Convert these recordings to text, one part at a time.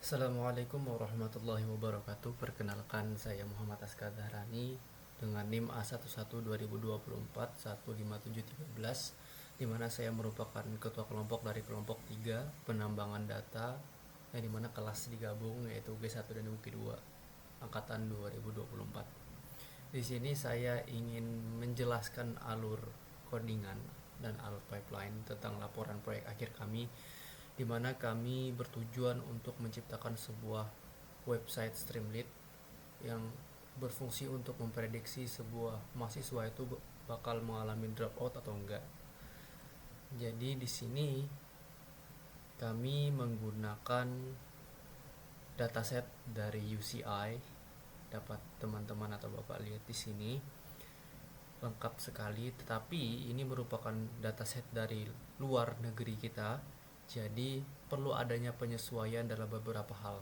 Assalamualaikum warahmatullahi wabarakatuh. Perkenalkan, saya Muhammad Askar Dahrani dengan NIM A11 2024 15713, di mana saya merupakan ketua kelompok dari kelompok 3 penambangan data, yang dimana kelas digabung yaitu G1 dan UG2 angkatan 2024. Di sini saya ingin menjelaskan alur codingan dan alur pipeline tentang laporan proyek akhir kami, di mana kami bertujuan untuk menciptakan sebuah website Streamlit yang berfungsi untuk memprediksi sebuah mahasiswa itu bakal mengalami dropout atau enggak. Jadi di sini kami menggunakan dataset dari UCI, dapat teman-teman atau Bapak lihat di sini. Lengkap sekali, tetapi ini merupakan dataset dari luar negeri kita. Jadi perlu adanya penyesuaian dalam beberapa hal.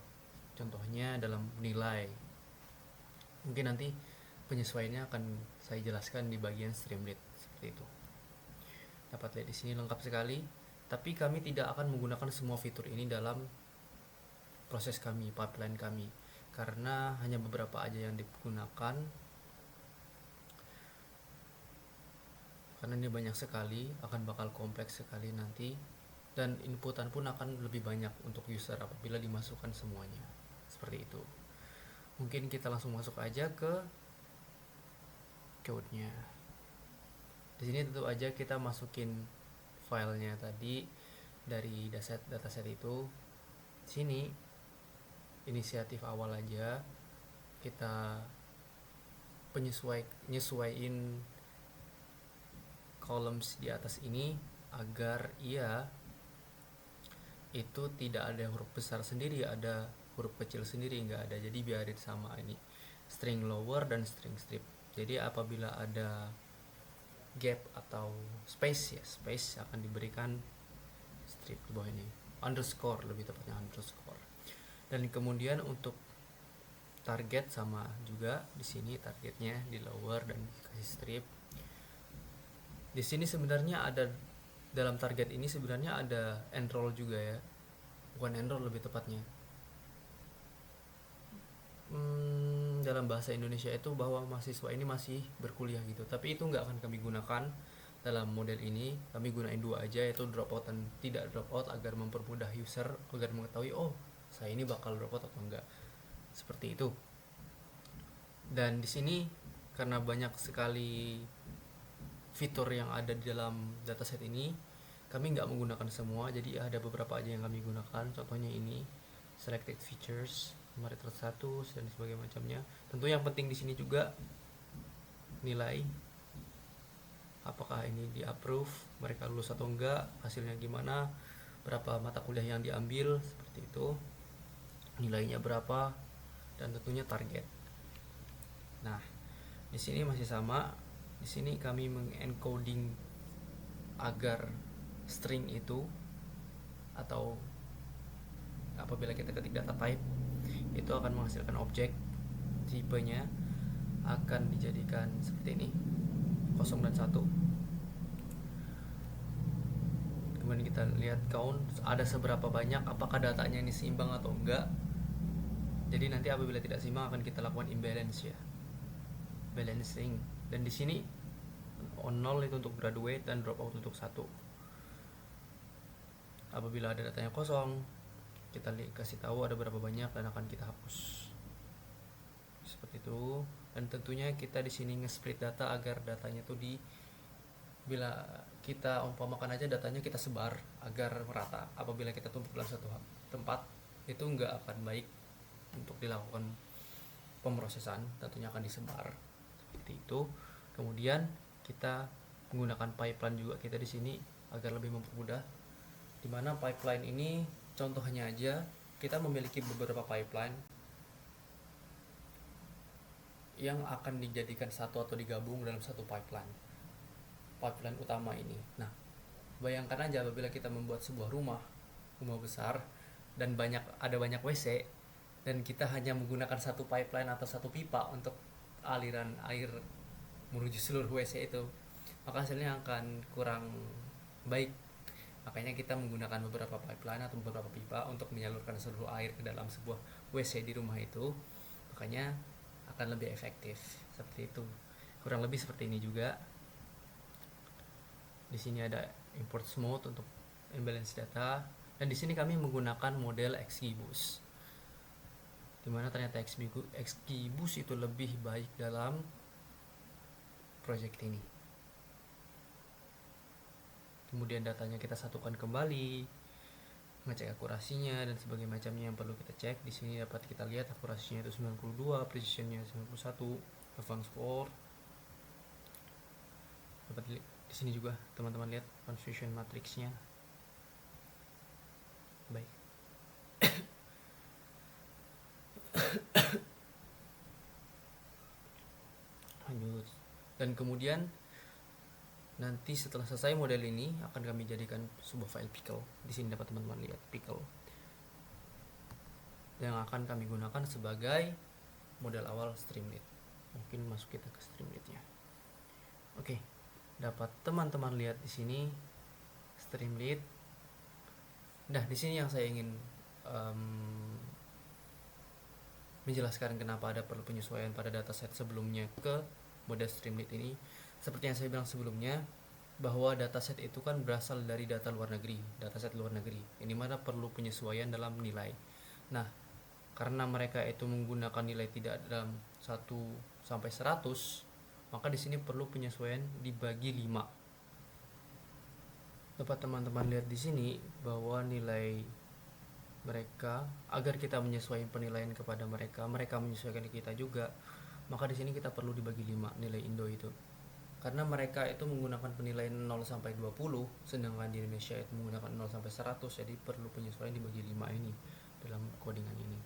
Contohnya dalam nilai. Mungkin nanti penyesuaiannya akan saya jelaskan di bagian Streamlit seperti itu. Dapat lihat di sini lengkap sekali. Tapi kami tidak akan menggunakan semua fitur ini dalam proses kami, pipeline kami, karena hanya beberapa aja yang digunakan. Karena ini banyak sekali, akan bakal kompleks sekali nanti, dan inputan pun akan lebih banyak untuk user apabila dimasukkan semuanya. Seperti itu. Mungkin kita langsung masuk aja ke code-nya. Di sini tentu aja kita masukin filenya tadi dari dataset itu. Di sini inisiatif awal aja kita penyesuaiin columns di atas ini agar ia itu tidak ada huruf besar sendiri, ada huruf kecil sendiri, nggak ada. Jadi biarin sama ini string lower dan string strip. Jadi apabila ada gap atau space, ya space akan diberikan strip di bawah ini, underscore lebih tepatnya underscore. Dan kemudian untuk target sama juga, di sini targetnya di lower dan dikasih strip. Di sini sebenarnya ada, dalam target ini sebenarnya ada enroll juga ya, bukan enroll lebih tepatnya. Dalam bahasa Indonesia itu bahwa mahasiswa ini masih berkuliah gitu, tapi itu nggak akan kami gunakan dalam model ini. Kami gunain dua aja, yaitu dropout dan tidak dropout, agar mempermudah user agar mengetahui oh saya ini bakal dropout atau enggak, seperti itu. Dan di sini karena banyak sekali fitur yang ada di dalam dataset ini, kami nggak menggunakan semua, jadi ada beberapa aja yang kami gunakan. Contohnya ini selected features, numerical status dan sebagainya macamnya. Tentu yang penting di sini juga nilai, apakah ini di approve, mereka lulus atau enggak, hasilnya gimana, berapa mata kuliah yang diambil, seperti itu, nilainya berapa, dan tentunya target. Nah, di sini masih sama. Di sini kami mengencoding agar string itu, atau apabila kita ketik data type, itu akan menghasilkan objek, tipenya akan dijadikan seperti ini, 0 dan 1. Kemudian kita lihat count, ada seberapa banyak, apakah datanya ini seimbang atau enggak. Jadi nanti apabila tidak seimbang akan kita lakukan imbalance ya, balancing. Dan di sini on 0 itu untuk graduate dan dropout untuk 1. Apabila ada datanya kosong, kita kasih tahu ada berapa banyak dan akan kita hapus. Seperti itu. Dan tentunya kita di sini nge-split data agar datanya tuh bila kita umpamakan aja datanya kita sebar agar merata. Apabila kita tumpuk dalam satu tempat, itu nggak akan baik untuk dilakukan pemrosesan, tentunya akan disebar seperti itu. Kemudian kita menggunakan pipeline juga kita di sini agar lebih mempermudah. Dimana pipeline ini contohnya aja, kita memiliki beberapa pipeline yang akan dijadikan satu atau digabung dalam satu pipeline utama ini. Nah, bayangkan aja apabila kita membuat sebuah rumah besar dan ada banyak WC, dan kita hanya menggunakan satu pipeline atau satu pipa untuk aliran air menuju seluruh WC itu, maka hasilnya akan kurang baik. Makanya kita menggunakan beberapa pipeline atau beberapa pipa untuk menyalurkan seluruh air ke dalam sebuah WC di rumah itu. Makanya akan lebih efektif seperti itu. Kurang lebih seperti ini juga. Di sini ada import smooth untuk imbalance data, dan di sini kami menggunakan model XGBoost. Dimana ternyata XGBoost itu lebih baik dalam project ini. Kemudian datanya kita satukan kembali, ngecek akurasinya dan sebagainya macamnya yang perlu kita cek. Di sini dapat kita lihat akurasinya itu 92, precisionnya 91, advance score. Dapat di sini juga teman-teman lihat confusion matrixnya. Baik. Lanjut. Dan kemudian nanti setelah selesai model ini akan kami jadikan sebuah file pickle. Di sini dapat teman-teman lihat pickle yang akan kami gunakan sebagai model awal Streamlit. Mungkin masuk kita ke Streamlitnya. Oke, dapat teman-teman lihat di sini Streamlit. Nah, di sini yang saya ingin menjelaskan kenapa ada perlu penyesuaian pada dataset sebelumnya ke model Streamlit ini. Seperti yang saya bilang sebelumnya, bahwa dataset itu kan berasal dari data luar negeri, dataset luar negeri, ini mana perlu penyesuaian dalam nilai. Nah, karena mereka itu menggunakan nilai tidak dalam 1 sampai 100, maka di sini perlu penyesuaian dibagi 5. Dapat teman-teman lihat di sini bahwa nilai mereka, agar kita menyesuaikan penilaian kepada mereka, mereka menyesuaikan kita juga, maka di sini kita perlu dibagi 5 nilai Indo itu. Karena mereka itu menggunakan penilaian 0 sampai 20, sedangkan di Indonesia itu menggunakan 0 sampai 100, jadi perlu penyesuaian dibagi 5 ini dalam codingan ini.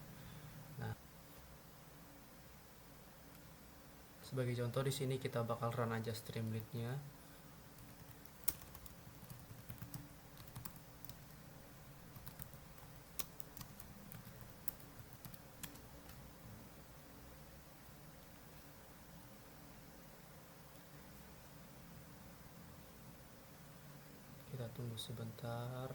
Nah, sebagai contoh di sini kita bakal run aja Streamlit-nya. Kita tunggu sebentar.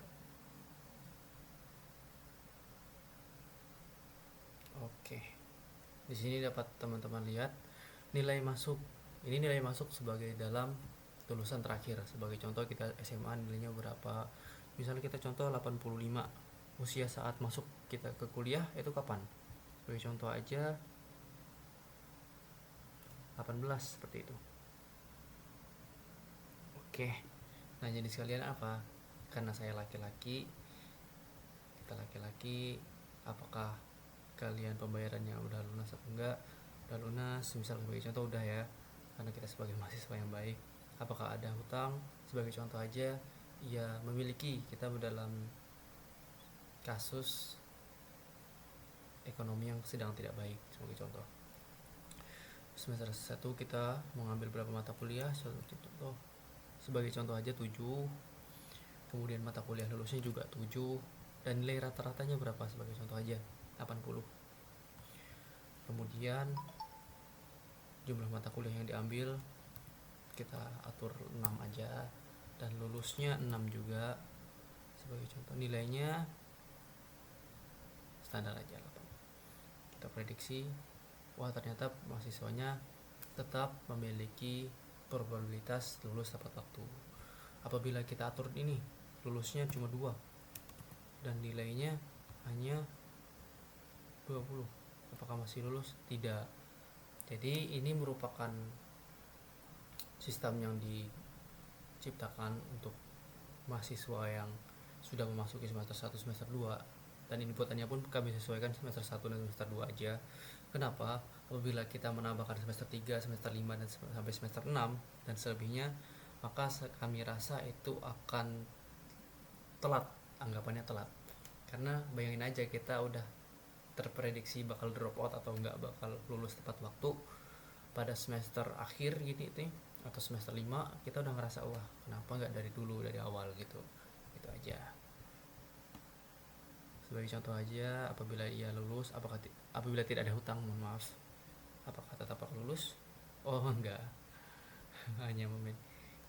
Oke. Di sini dapat teman-teman lihat nilai masuk. Ini nilai masuk sebagai dalam lulusan terakhir. Sebagai contoh kita SMA nilainya berapa? Misalnya kita contoh 85. Usia saat masuk kita ke kuliah itu kapan? Sebagai contoh aja 18 seperti itu. Oke. Nah, jadi sekalian apa? Karena saya laki-laki, kita laki-laki, apakah kalian pembayarannya udah lunas atau enggak? Udah lunas, misal sebagai contoh udah ya, karena kita sebagai mahasiswa yang baik. Apakah ada hutang? Sebagai contoh aja, ya memiliki. Kita dalam kasus ekonomi yang sedang tidak baik, sebagai contoh. Semester 1 kita mengambil berapa mata kuliah? Sebagai contoh aja 7. Kemudian mata kuliah lulusnya juga 7, dan nilai rata-ratanya berapa? Sebagai contoh aja 80. Kemudian jumlah mata kuliah yang diambil kita atur 6 aja, dan lulusnya 6 juga. Sebagai contoh nilainya standar aja 8. Kita prediksi, wah ternyata mahasiswanya tetap memiliki probabilitas lulus tepat waktu. Apabila kita atur ini lulusnya cuma 2 dan nilainya hanya 20, apakah masih lulus? Tidak. Jadi ini merupakan sistem yang diciptakan untuk mahasiswa yang sudah memasuki semester 1, semester 2, dan inputannya pun kami sesuaikan semester 1 dan semester 2 aja. Kenapa? Apabila kita menambahkan semester 3, semester 5 dan sampai semester 6 dan selebihnya, maka kami rasa itu akan telat, anggapannya telat. Karena bayangin aja, kita udah terprediksi bakal drop out atau enggak bakal lulus tepat waktu pada semester akhir gini nih, atau semester 5 kita udah ngerasa wah kenapa enggak dari dulu, dari awal gitu. Itu aja. Sebagai contoh aja, apabila ia lulus, apabila tidak ada hutang, mohon maaf, apakah tetap akan lulus? Oh enggak. Hanya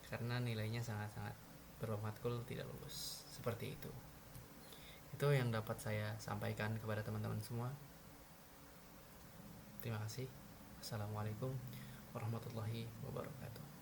karena nilainya sangat-sangat beberapa matkul tidak lulus. Seperti itu. Itu yang dapat saya sampaikan kepada teman-teman semua. Terima kasih. Assalamualaikum warahmatullahi wabarakatuh.